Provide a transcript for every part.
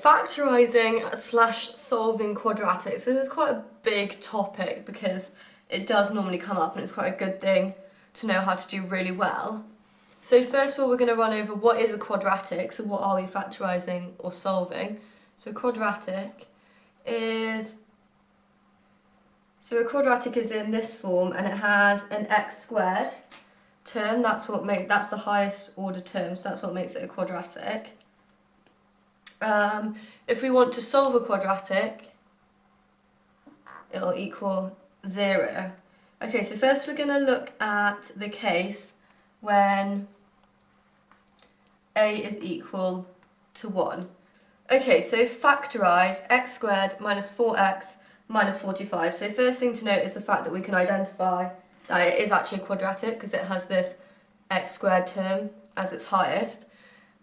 Factorising slash solving quadratics. This is quite a big topic because it does normally come up and it's quite a good thing to know how to do really well. So first of all, we're going to run over what is a quadratic, so what are we factorising or solving. So a quadratic is in this form and it has an x squared term. That's the highest order term, so that's what makes it a quadratic. If we want to solve a quadratic, it'll equal 0. Okay, so first we're going to look at the case when a is equal to 1. Okay, so factorise x squared minus 4x minus 45. So first thing to note is the fact that we can identify that it is actually a quadratic because it has this x squared term as its highest.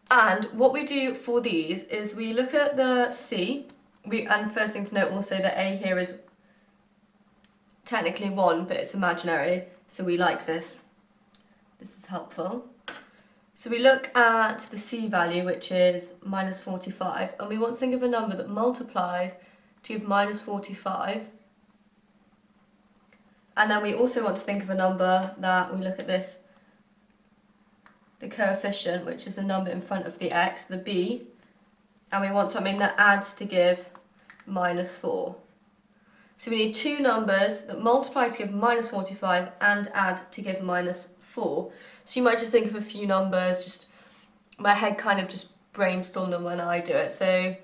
And what we do for these is we look at the c, and first thing to note also that a here is technically 1, but it's imaginary, so we like this. This is helpful. So we look at the c value, which is minus 45, and we want to think of a number that multiplies to give minus 45. And then we also want to think of a number that we look at this, the coefficient, which is the number in front of the x, the b, and we want something that adds to give minus 4. So we need two numbers that multiply to give minus 45 and add to give minus 4. So you might just think of a few numbers, just my head kind of just brainstorm them when I do it. So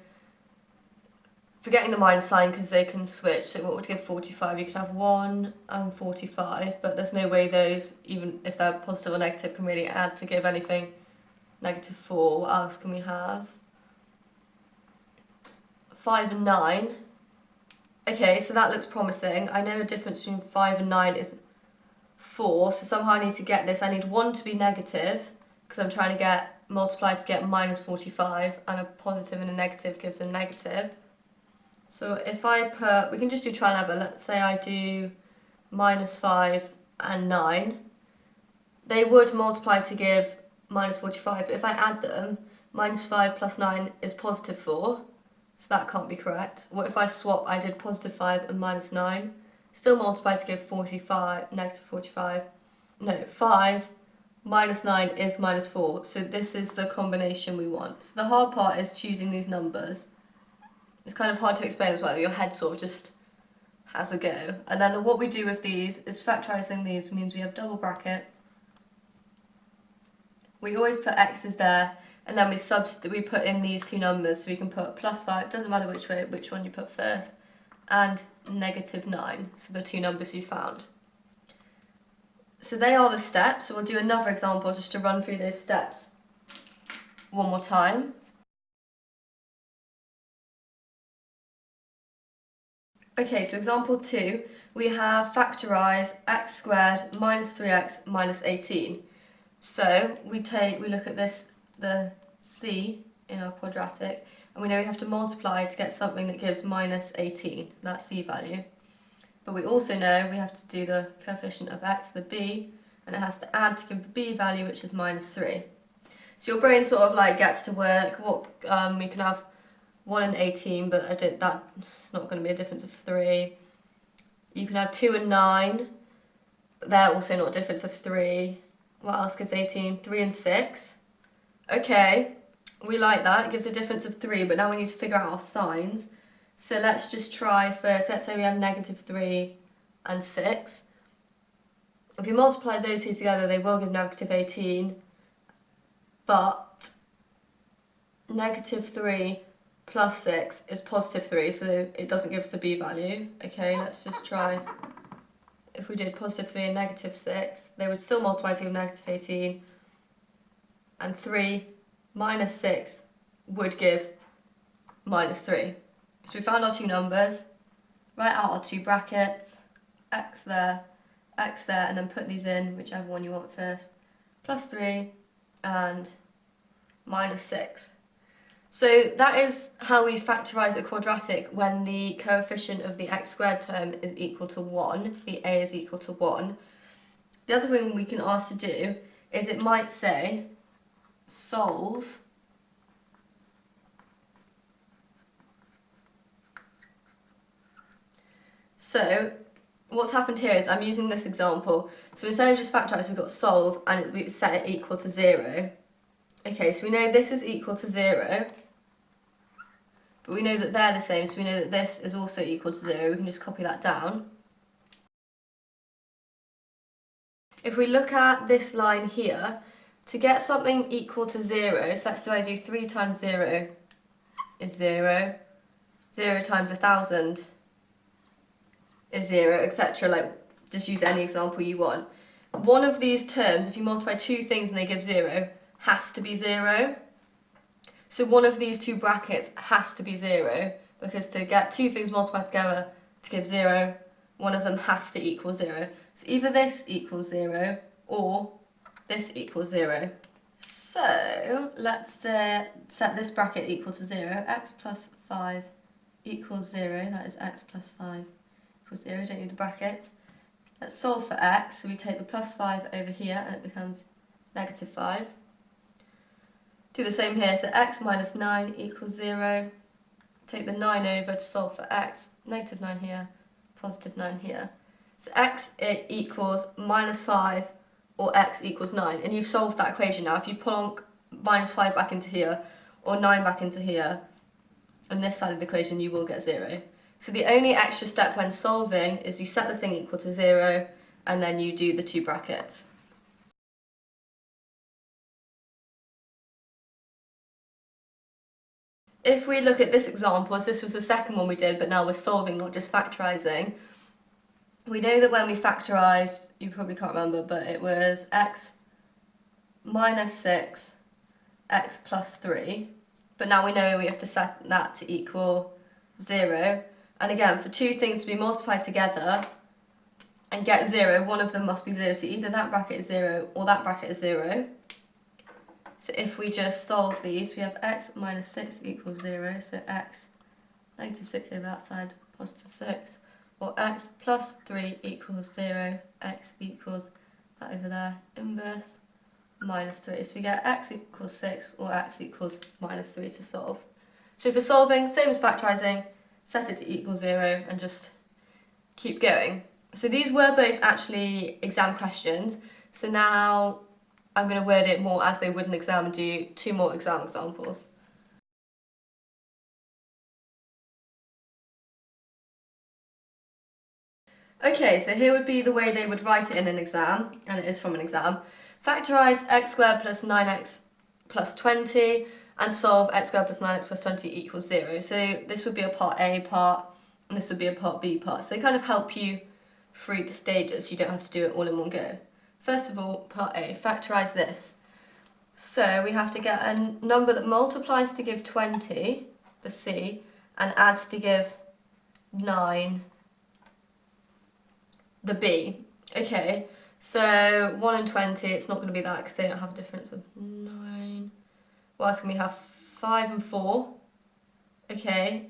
forgetting the minus sign because they can switch, so what would give 45? You could have 1 and 45, but there's no way those, even if they're positive or negative, can really add to give anything negative 4. What else can we have? 5 and 9. Okay, so that looks promising. I know the difference between 5 and 9 is 4, so somehow I need to get this. I need 1 to be negative, because I'm trying to get multiply to get minus 45, and a positive and a negative gives a negative. So if I put, we can just do trial and error. Let's say I do minus 5 and 9. They would multiply to give minus 45, but if I add them, minus 5 plus 9 is positive 4, so that can't be correct. What if I swap, I did positive 5 and minus 9, still multiply to give 45, negative 45. No, 5 minus 9 is minus 4, so this is the combination we want. So the hard part is choosing these numbers. It's kind of hard to explain as well, your head sort of just has a go. And then what we do with these is factorising these means we have double brackets. We always put x's there, and then we put in these two numbers, so we can put plus 5, doesn't matter which one you put first, and negative 9, so the two numbers you found. So they are the steps, so we'll do another example just to run through those steps one more time. Okay, so example 2, we have factorise x squared minus 3x minus 18. So we look at this, the c in our quadratic, and we know we have to multiply to get something that gives minus 18, that c value. But we also know we have to do the coefficient of x, the b, and it has to add to give the b value, which is minus 3. So your brain sort of like gets to work. We can have 1 and 18, but that's not going to be a difference of 3. You can have 2 and 9, but they're also not a difference of 3. What else gives 18? 3 and 6. Okay, we like that. It gives a difference of 3, but now we need to figure out our signs. So let's just try first. Let's say we have negative 3 and 6. If we multiply those two together, they will give negative 18, but negative 3 plus 6 is positive 3, so it doesn't give us the b value. Okay, let's just try. If we did positive 3 and negative 6, they would still multiply to give negative 18, and 3 minus 6 would give minus 3. So we found our two numbers, write out our two brackets, x there, and then put these in, whichever one you want first, plus 3 and minus 6. So that is how we factorise a quadratic when the coefficient of the x squared term is equal to 1, the a is equal to 1. The other thing we can ask to do is it might say solve So what's happened here is I'm using this example. So instead of just factorise, we've got solve and we've set it equal to 0. Okay, so we know this is equal to 0, but we know that they're the same, so we know that this is also equal to 0. We can just copy that down. If we look at this line here, to get something equal to 0, so let's do 3 times 0 is 0, 0 times 1,000 is 0, etc. Like, just use any example you want. One of these terms, if you multiply two things and they give 0, has to be 0. So one of these two brackets has to be 0, because to get two things multiplied together to give 0, one of them has to equal 0. So either this equals 0 or this equals 0. So let's set this bracket equal to 0. X plus 5 equals 0. That is x plus 5 equals 0. Don't need the bracket. Let's solve for x. So we take the plus 5 over here and it becomes negative 5. Do the same here. So x minus 9 equals 0. Take the 9 over to solve for x. Negative 9 here, positive 9 here. So x equals minus 5 or x equals 9. And you've solved that equation now. If you pull on minus 5 back into here or 9 back into here, on this side of the equation you will get 0. So the only extra step when solving is you set the thing equal to 0 and then you do the two brackets. If we look at this example, as this was the second one we did, but now we're solving, not just factorising, we know that when we factorise, you probably can't remember, but it was x minus 6, x plus 3. But now we know we have to set that to equal 0. And again, for two things to be multiplied together and get 0, one of them must be 0. So either that bracket is 0 or that bracket is 0. So if we just solve these, we have x minus 6 equals 0. So x negative 6 over that side, positive 6. Or x plus 3 equals 0, x equals that over there, inverse, minus 3. So we get x equals 6 or x equals minus 3 to solve. So for solving, same as factorising, set it to equal 0 and just keep going. So these were both actually exam questions. So now I'm going to word it more as they would an exam and do two more exam examples. Okay, so here would be the way they would write it in an exam, and it is from an exam. Factorise x squared plus 9x plus 20 and solve x squared plus 9x plus 20 equals 0. So this would be a part A part and this would be a part B part. So they kind of help you through the stages, so you don't have to do it all in one go. First of all, part A, factorise this. So we have to get a number that multiplies to give 20, the C, and adds to give 9, the B. Okay, so 1 and 20, it's not going to be that because they don't have a difference of 9. What else can we have? 5 and 4. Okay,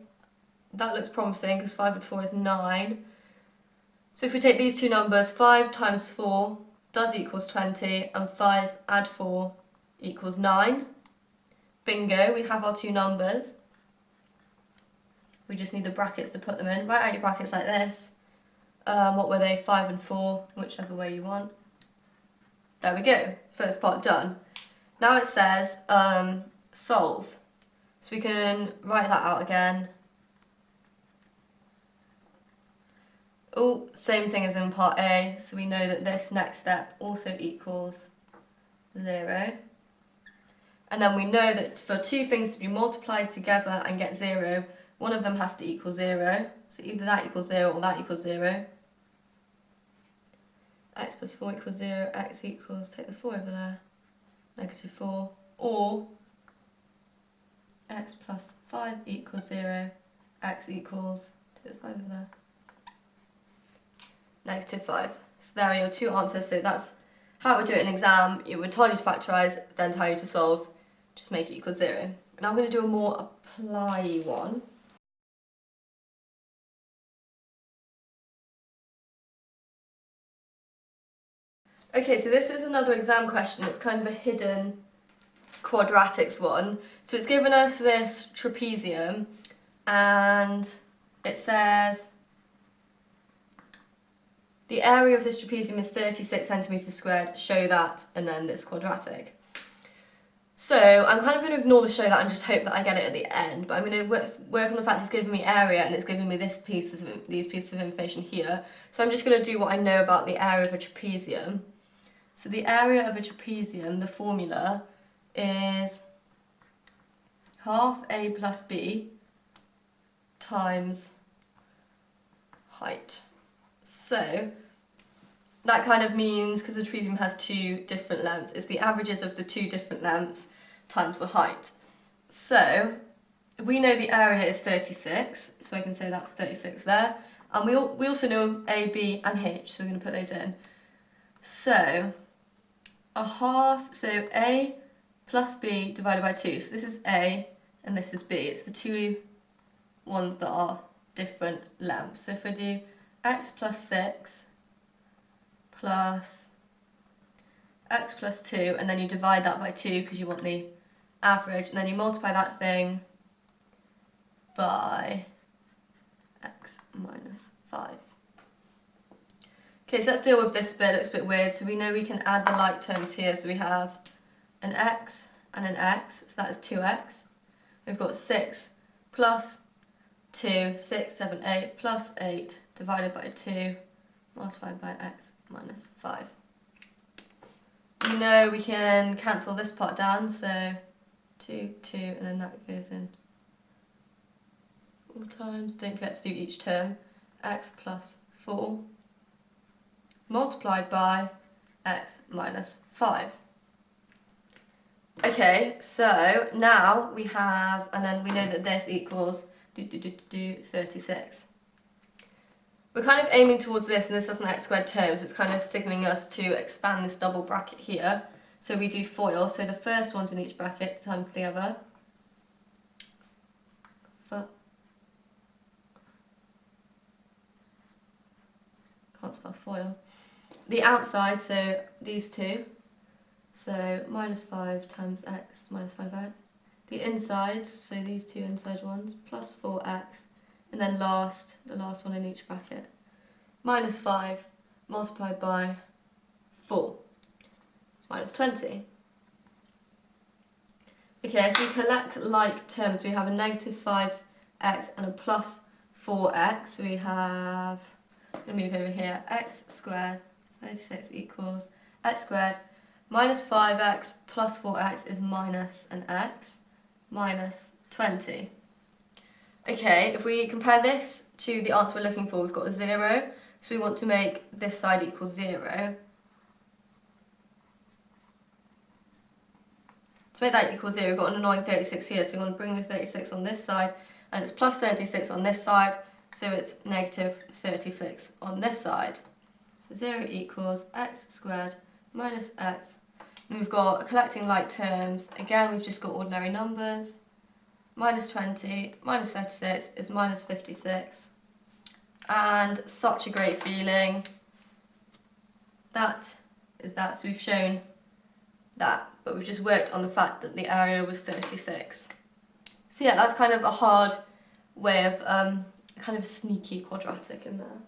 that looks promising because 5 and 4 is 9. So if we take these two numbers, 5 times 4 does equals 20, and 5 add 4 equals 9. Bingo, we have our two numbers. We just need the brackets to put them in. Write out your brackets like this. What were they? 5 and 4, whichever way you want. There we go, first part done. Now it says solve. So we can write that out again. Oh, same thing as in part A, so we know that this next step also equals 0. And then we know that for two things to be multiplied together and get 0, one of them has to equal 0. So either that equals 0 or that equals 0. X plus 4 equals 0, x equals, take the 4 over there, negative 4, or x plus 5 equals 0, x equals, take the 5 over there, negative 5. So there are your two answers. So that's how we do it in an exam. It would tell you to factorise, then tell you to solve, just make it equal 0. Now I'm going to do a more apply one. Okay, so this is another exam question. It's kind of a hidden quadratics one. So it's given us this trapezium and it says the area of this trapezium is 36 centimetres squared, show that, and then this quadratic. So I'm kind of going to ignore the show that and just hope that I get it at the end, but I'm going to work on the fact it's giving me area and it's giving me these pieces of information here. So I'm just going to do what I know about the area of a trapezium. So the area of a trapezium, the formula is half a plus b times height. So that kind of means, because the trapezium has two different lengths, it's the averages of the two different lengths times the height. So we know the area is 36, so I can say that's 36 there. And we also know A, B and H, so we're going to put those in. So a half, so A plus B divided by 2. So this is A and this is B. It's the two ones that are different lengths. So if I do x plus 6 plus x plus 2, and then you divide that by 2 because you want the average, and then you multiply that thing by x minus 5. Okay, so let's deal with this bit. It looks a bit weird. So we know we can add the like terms here. So we have an x and an x, so that is 2x. We've got 6 plus 2, 6, 7, 8 plus 8 divided by 2 multiplied by x minus 5. We know we can cancel this part down, so 2, 2, and then that goes in all times. Don't forget to do each term. X plus 4 multiplied by x minus 5. Okay, so now we have, and then we know that this equals 36. We're kind of aiming towards this, and this has an x squared term, so it's kind of signalling us to expand this double bracket here. So we do FOIL, so the first one's in each bracket times the other. Can't spell FOIL. The outside, so these two, so minus 5 times x minus 5x. The insides, so these two inside ones, plus 4x. And then the last one in each bracket, minus 5 multiplied by 4, minus 20. Okay, if we collect like terms, we have a negative 5x and a plus 4x. So we have, I'm going to move over here, x squared, 36 equals x squared minus 5x plus 4x is minus an x, minus 20. Okay, if we compare this to the answer we're looking for, we've got a 0, so we want to make this side equal 0. To make that equal 0, we've got an annoying 36 here, so we want to bring the 36 on this side, and it's plus 36 on this side, so it's negative 36 on this side. So 0 equals x squared minus x. And we've got collecting like terms, again we've just got ordinary numbers. Minus 20 minus 36 is minus 56, and such a great feeling. That is that, so we've shown that, but we've just worked on the fact that the area was 36. So yeah, that's kind of a hard way of kind of sneaky quadratic in there.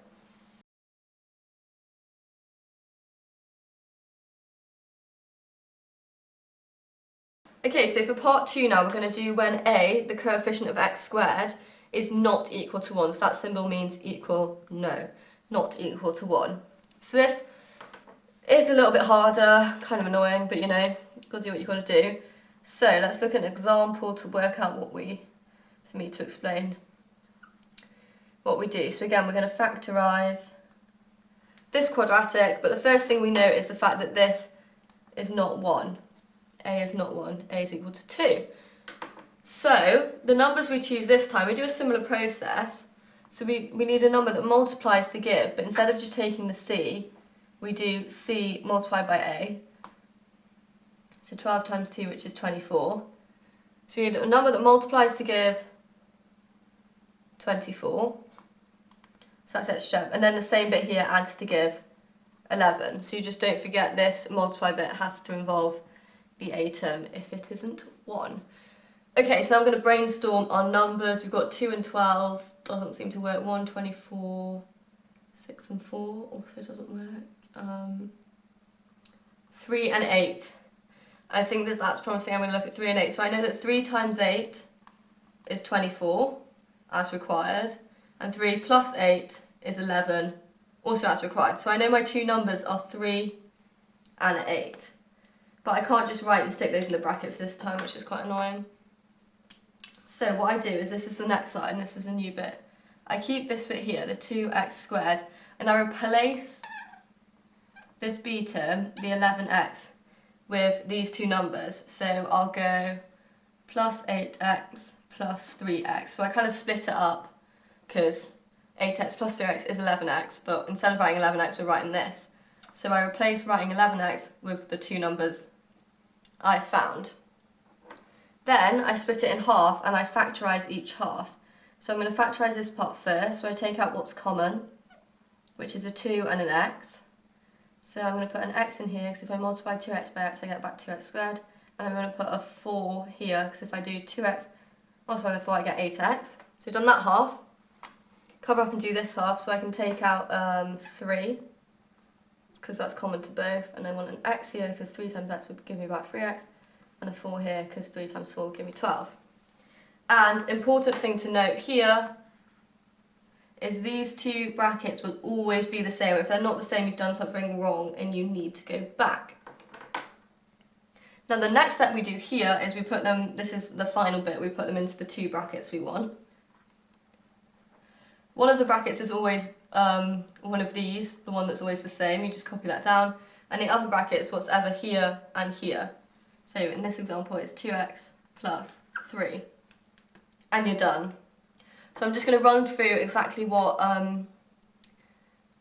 Okay, so for part 2 now, we're going to do when a, the coefficient of x squared, is not equal to 1. So that symbol means equal, no, not equal to 1. So this is a little bit harder, kind of annoying, but you know, you've got to do what you've got to do. So let's look at an example to work out for me to explain what we do. So again, we're going to factorise this quadratic, but the first thing we know is the fact that this is not 1. A is not 1, A is equal to 2. So the numbers we choose this time, we do a similar process. So we need a number that multiplies to give, but instead of just taking the C, we do C multiplied by A. So 12 times 2, which is 24. So we need a number that multiplies to give 24. So that's extra step. And then the same bit here adds to give 11. So you just don't forget this multiply bit has to involve the A term if it isn't 1. Okay, so I'm going to brainstorm our numbers. We've got 2 and 12, doesn't seem to work. 1, 24, 6 and 4 also doesn't work. 3 and 8. I think that's promising. I'm going to look at 3 and 8. So I know that 3 times 8 is 24, as required, and 3 plus 8 is 11, also as required. So I know my two numbers are 3 and 8. But I can't just write and stick those in the brackets this time, which is quite annoying. So what I do is, this is the next line, this is a new bit. I keep this bit here, the 2x squared, and I replace this b term, the 11x, with these two numbers. So I'll go plus 8x plus 3x. So I kind of split it up because 8x plus 3x is 11x, but instead of writing 11x, we're writing this. So I replace writing 11x with the two numbers I found. Then I split it in half and I factorise each half. So I'm going to factorise this part first. So I take out what's common, which is a 2 and an x. So I'm going to put an x in here because if I multiply 2x by x I get back 2x squared. And I'm going to put a 4 here because if I do 2x multiplied by 4 I get 8x. So I've done that half. Cover up and do this half so I can take out 3 because that's common to both. And I want an x here because 3 times x would give me about 3x. And a 4 here because 3 times 4 will give me 12. And important thing to note here is these two brackets will always be the same. If they're not the same, you've done something wrong and you need to go back. Now the next step we do here is we put them, this is the final bit, we put them into the two brackets we want. One of the brackets is always one of these, the one that's always the same, you just copy that down. And the other bracket is what's ever here and here. So in this example it's 2x plus 3. And you're done. So I'm just going to run through exactly what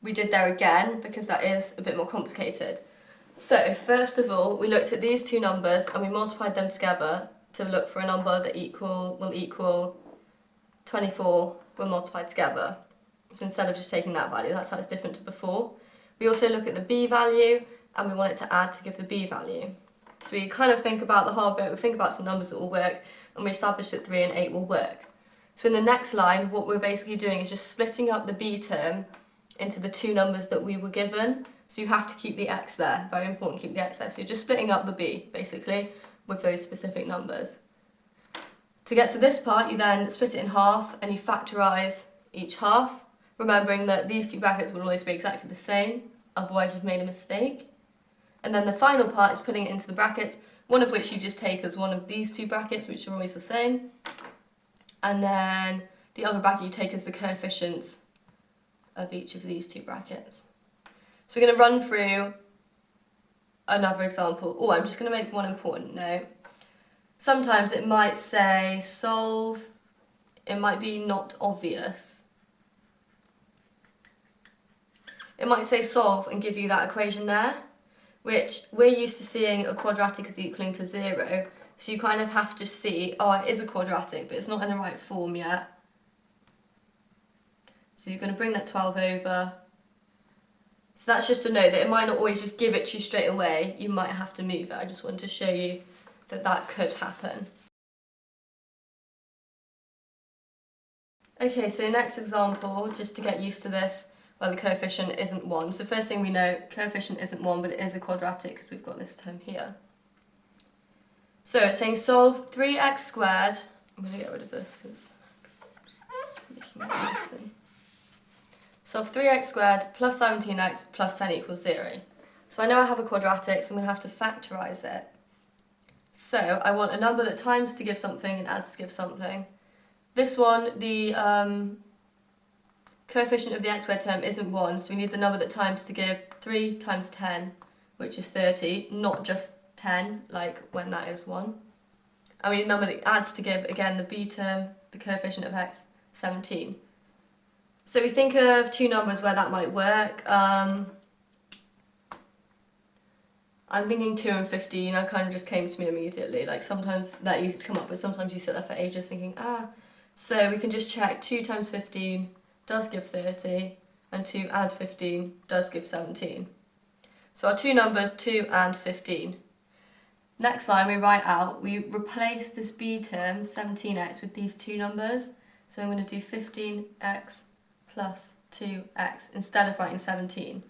we did there again, because that is a bit more complicated. So first of all, we looked at these two numbers and we multiplied them together to look for a number that will equal 24 when multiplied together. So instead of just taking that value, that's how it's different to before. We also look at the b value and we want it to add to give the b value. So we kind of think about the hard bit, we think about some numbers that will work, and we established that 3 and 8 will work. So in the next line, what we're basically doing is just splitting up the b term into the two numbers that we were given. So you have to keep the x there, very important, keep the x there. So you're just splitting up the b, basically, with those specific numbers. To get to this part, you then split it in half and you factorise each half, remembering that these two brackets will always be exactly the same, otherwise you've made a mistake. And then the final part is putting it into the brackets, one of which you just take as one of these two brackets, which are always the same. And then the other bracket you take as the coefficients of each of these two brackets. So we're going to run through another example. Oh, I'm just going to make one important note. Sometimes it might say solve, it might be not obvious. It might say solve and give you that equation there, which we're used to seeing a quadratic as equaling to 0. So you kind of have to see, oh, it is a quadratic, but it's not in the right form yet. So you're going to bring that 12 over. So that's just a note that it might not always just give it to you straight away. You might have to move it. I just wanted to show you that that could happen. Okay, so next example, just to get used to this, where the coefficient isn't 1. So first thing we know, coefficient isn't 1, but it is a quadratic because we've got this term here. So it's saying solve 3x squared. I'm going to get rid of this because it's making it messy. Solve 3x squared plus 17x plus 10 equals 0. So I know I have a quadratic, so I'm going to have to factorise it. So I want a number that times to give something and adds to give something. This one, the coefficient of the x squared term isn't 1, so we need the number that times to give 3 times 10, which is 30, not just 10, like when that is 1. And we need a number that adds to give, again, the b term, the coefficient of x, 17. So we think of two numbers where that might work. I'm thinking 2 and 15, that kind of just came to me immediately. Like sometimes they're easy to come up with, sometimes you sit there for ages thinking, So we can just check 2 times 15 does give 30, and 2 and 15 does give 17. So our two numbers, 2 and 15. Next line we write out, we replace this b term, 17x, with these two numbers. So I'm going to do 15x plus 2x instead of writing 17.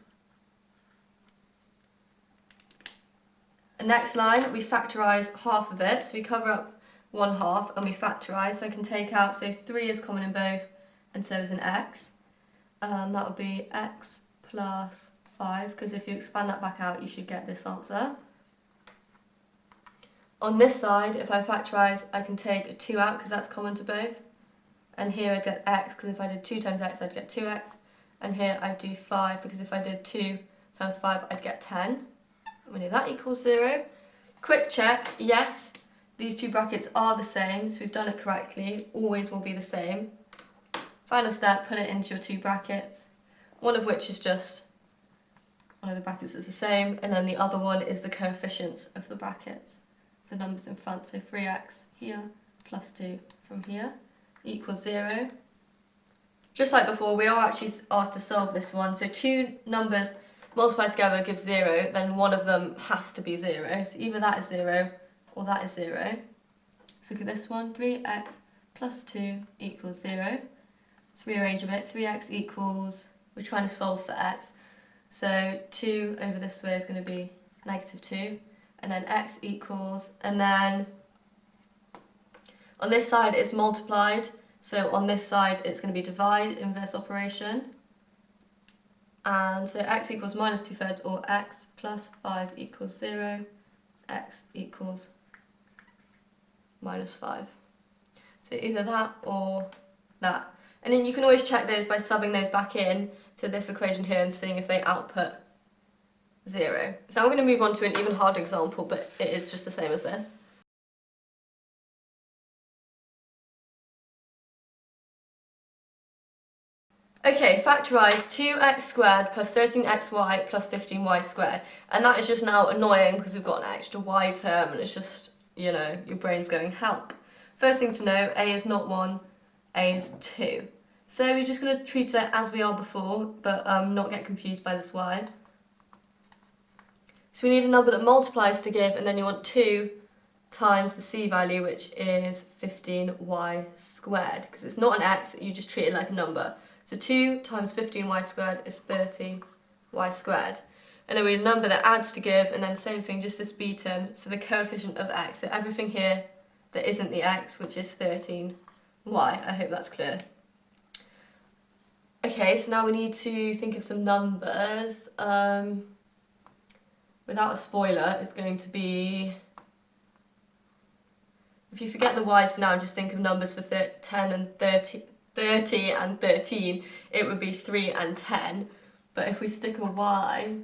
The next line, we factorise half of it, so we cover up 1/2 and we factorise, so I can take out, so 3 is common in both and so is an x. That would be x plus 5, because if you expand that back out you should get this answer. On this side, if I factorise, I can take a 2 out because that's common to both. And here I'd get x, because if I did 2 times x, I'd get 2x. And here I'd do 5, because if I did 2 times 5, I'd get 10. And we know that equals 0. Quick check, yes, these two brackets are the same, so we've done it correctly. Always will be the same. Final step, put it into your two brackets, one of which is just one of the brackets is the same, and then the other one is the coefficients of the brackets, the numbers in front. So 3x here plus 2 from here equals 0. Just like before, we are actually asked to solve this one. So two numbers multiplied together gives 0, then one of them has to be 0. So either that is 0 or that is 0. Let's look at this one, 3x plus 2 equals 0. Let's rearrange a bit. 3x equals, we're trying to solve for x, so 2 over this way is going to be negative 2, and then x equals, and then on this side it's multiplied, so on this side it's going to be divide, inverse operation, and so x equals minus 2/3, or x plus 5 equals 0, x equals minus 5. So either that or that. And then you can always check those by subbing those back in to this equation here and seeing if they output 0. So I'm going to move on to an even harder example, but it is just the same as this. Okay, factorise 2x squared plus 13xy plus 15y squared. And that is just now annoying because we've got an extra y term and it's just, you know, your brain's going, help. First thing to know, a is not 1, a is 2. So we're just going to treat it as we are before, but not get confused by this y. So we need a number that multiplies to give, and then you want 2 times the c value, which is 15y squared. Because it's not an x, you just treat it like a number. So 2 times 15y squared is 30y squared. And then we need a number that adds to give, and then same thing, just this b term, so the coefficient of x. So everything here that isn't the x, which is 13y. I hope that's clear. Okay, so now we need to think of some numbers. Without a spoiler, it's going to be, if you forget the y's for now, just think of numbers for 10 and 30 and 13, it would be 3 and 10. But if we stick a y,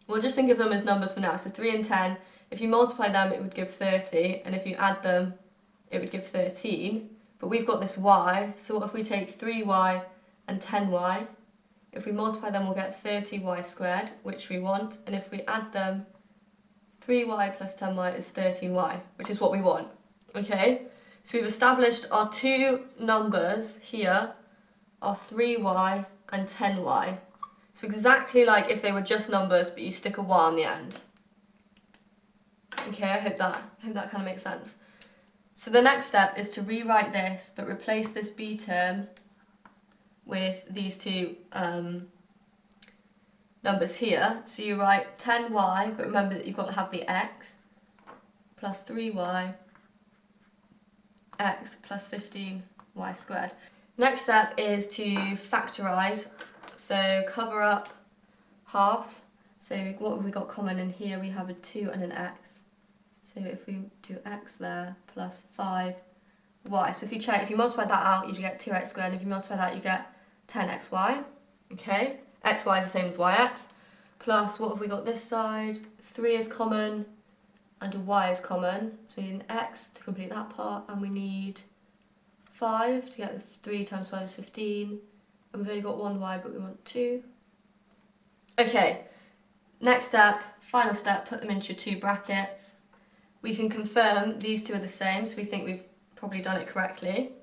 we'll just think of them as numbers for now. So 3 and 10, if you multiply them, it would give 30, and if you add them, it would give 13. But we've got this y, so what if we take 3y and 10y? If we multiply them, we'll get 30y squared, which we want, and if we add them, 3y plus 10y is 13y, which is what we want. Okay, so we've established our two numbers here are 3y and 10y. So exactly like if they were just numbers, but you stick a y on the end. Okay, I hope that kind of makes sense. So the next step is to rewrite this, but replace this b term with these two numbers here. So you write 10y, but remember that you've got to have the x, plus 3y, x plus 15y squared. Next step is to factorise, so cover up half. So what have we got common in here? We have a 2 and an x. So if we do x there, plus 5y. So if you check, if you multiply that out, you get 2x squared, and if you multiply that, you get 10xy. Okay, xy is the same as yx. Plus, what have we got this side? 3 is common, and a y is common. So we need an x to complete that part, and we need 5 to get the 3 times 5 is 15. And we've only got one y, but we want 2. Okay, next step, final step, put them into your two brackets. We can confirm these two are the same, so we think we've probably done it correctly.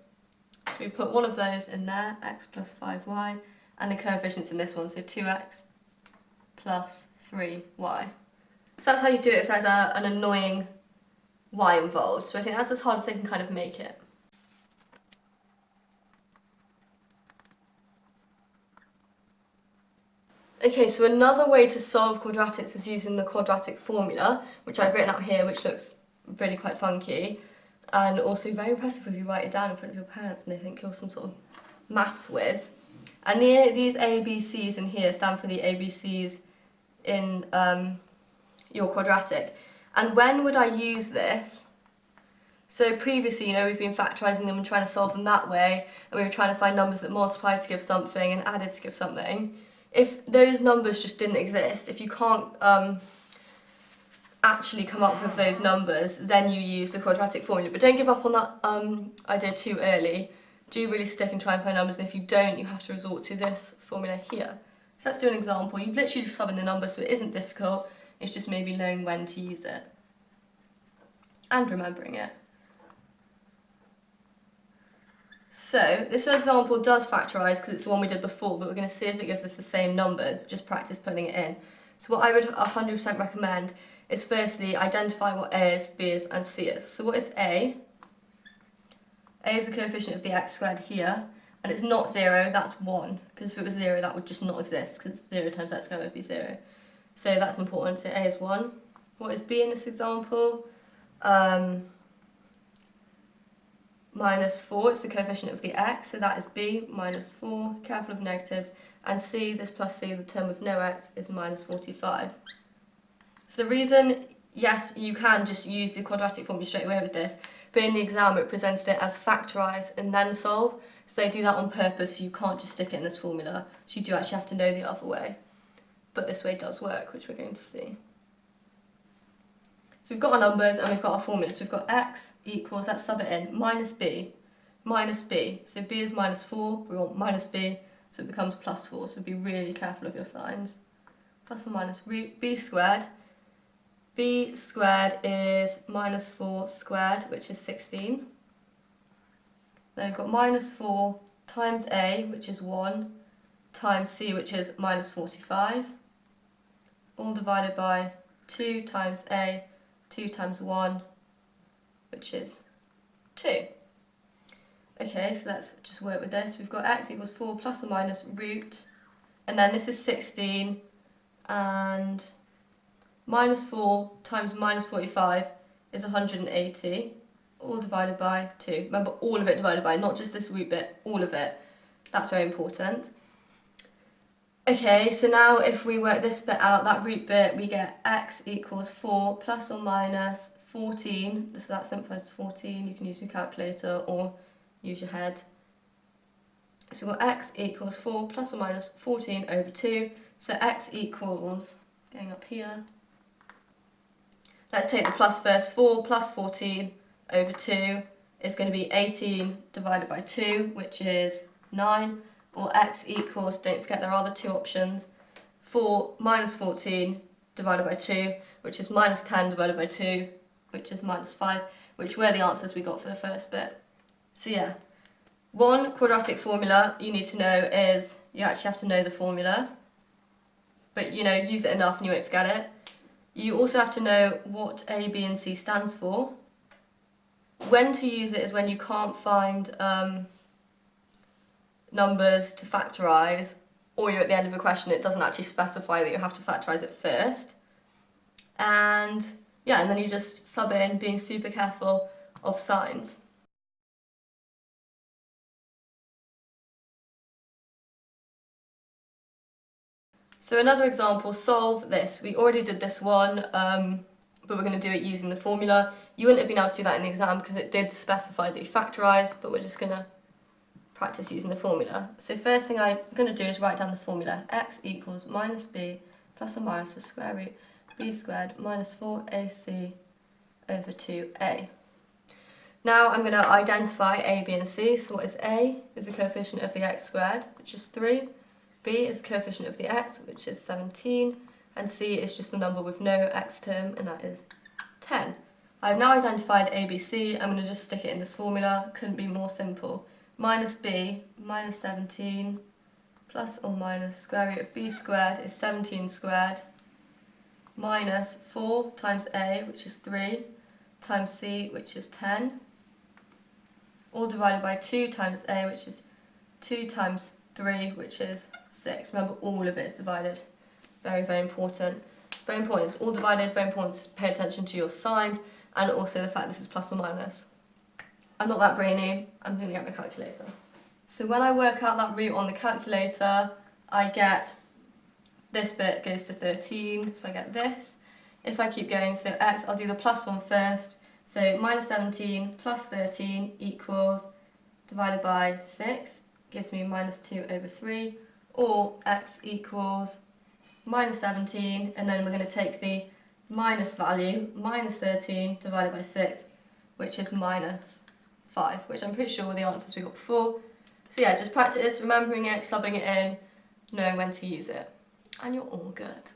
So we put one of those in there, x plus 5y, and the coefficients in this one, so 2x plus 3y. So that's how you do it if there's an annoying y involved. So I think that's as hard as they can kind of make it. Okay, so another way to solve quadratics is using the quadratic formula, which I've written out here, which looks really quite funky, and also very impressive if you write it down in front of your parents and they think you're some sort of maths whiz. And these ABCs in here stand for the ABCs in your quadratic. And when would I use this? So previously, we've been factorising them and trying to solve them that way, and we were trying to find numbers that multiply to give something and added to give something. If those numbers just didn't exist, if you can't actually come up with those numbers, then you use the quadratic formula. But don't give up on that idea too early. Do really stick and try and find numbers, and if you don't, you have to resort to this formula here. So let's do an example. You literally just sub in the number, so it isn't difficult. It's just maybe knowing when to use it and remembering it. So this example does factorise because it's the one we did before, but we're going to see if it gives us the same numbers, just practice putting it in. So what I would 100% recommend is firstly identify what A is, B is and C is. So what is A? A is the coefficient of the x squared here, and it's not 0, that's 1, because if it was 0 that would just not exist, because 0 times x squared would be 0. So that's important, so A is 1. What is B in this example? Minus 4, it's the coefficient of the x, so that is B, minus 4, careful of negatives, and C, this plus C, the term with no x, is minus 45. So the reason, yes, you can just use the quadratic formula straight away with this, but in the exam it presented it as factorise and then solve, so they do that on purpose, so you can't just stick it in this formula, so you do actually have to know the other way. But this way does work, which we're going to see. So we've got our numbers and we've got our formulas. So we've got x equals, let's sub it in, minus b. So b is minus 4, we want minus b, so it becomes plus 4. So be really careful of your signs. Plus or minus root b squared. B squared is minus 4 squared, which is 16. Then we've got minus 4 times a, which is 1, times c, which is minus 45. All divided by 2 times a, 2 times 1, which is 2. Okay, so let's just work with this. We've got x equals 4 plus or minus root, and then this is 16, and minus 4 times minus 45 is 180, all divided by 2. Remember, all of it divided by, not just this root bit, all of it. That's very important. Okay, so now if we work this bit out, that root bit, we get x equals 4 plus or minus 14. So that simplifies to 14. You can use your calculator or use your head. So we've got x equals 4 plus or minus 14 over 2. So x equals, going up here, let's take the plus first. 4 plus 14 over 2 is going to be 18 divided by 2, which is 9. Or x equals, don't forget there are the two options, 4 minus 14 divided by 2, which is minus 10 divided by 2, which is minus 5, which were the answers we got for the first bit. So yeah, one quadratic formula you need to know is, you actually have to know the formula, but use it enough and you won't forget it. You also have to know what A, B and C stands for. When to use it is when you can't find numbers to factorise, or you're at the end of a question, it doesn't actually specify that you have to factorise it first. And yeah, and then you just sub in, being super careful of signs. So another example, solve this. We already did this one, but we're going to do it using the formula. You wouldn't have been able to do that in the exam because it did specify that you factorise, but we're just going to practice using the formula. So first thing I'm going to do is write down the formula. X equals minus b plus or minus the square root b squared minus 4ac over 2a. Now I'm going to identify a, b and c. So what is a? Is the coefficient of the x squared, which is 3. B is the coefficient of the x, which is 17. And c is just the number with no x term, and that is 10. I've now identified a, b, c. I'm going to just stick it in this formula. Couldn't be more simple. Minus b, minus 17, plus or minus square root of b squared is 17 squared, minus 4 times a, which is 3, times c, which is 10, all divided by 2 times a, which is 2 times 3, which is 6. Remember, all of it is divided. Very, very important. Very important, it's all divided, very important to pay attention to your signs, and also the fact this is plus or minus. I'm not that brainy, I'm going to get my calculator. So when I work out that root on the calculator, I get this bit goes to 13, so I get this. If I keep going, so x, I'll do the plus one first. So minus 17 plus 13 equals, divided by 6, gives me minus 2 over 3, or x equals minus 17, and then we're going to take the minus value, minus 13 divided by 6, which is minus 5, which I'm pretty sure were the answers we got before. So yeah, just practice remembering it, subbing it in, knowing when to use it, and you're all good.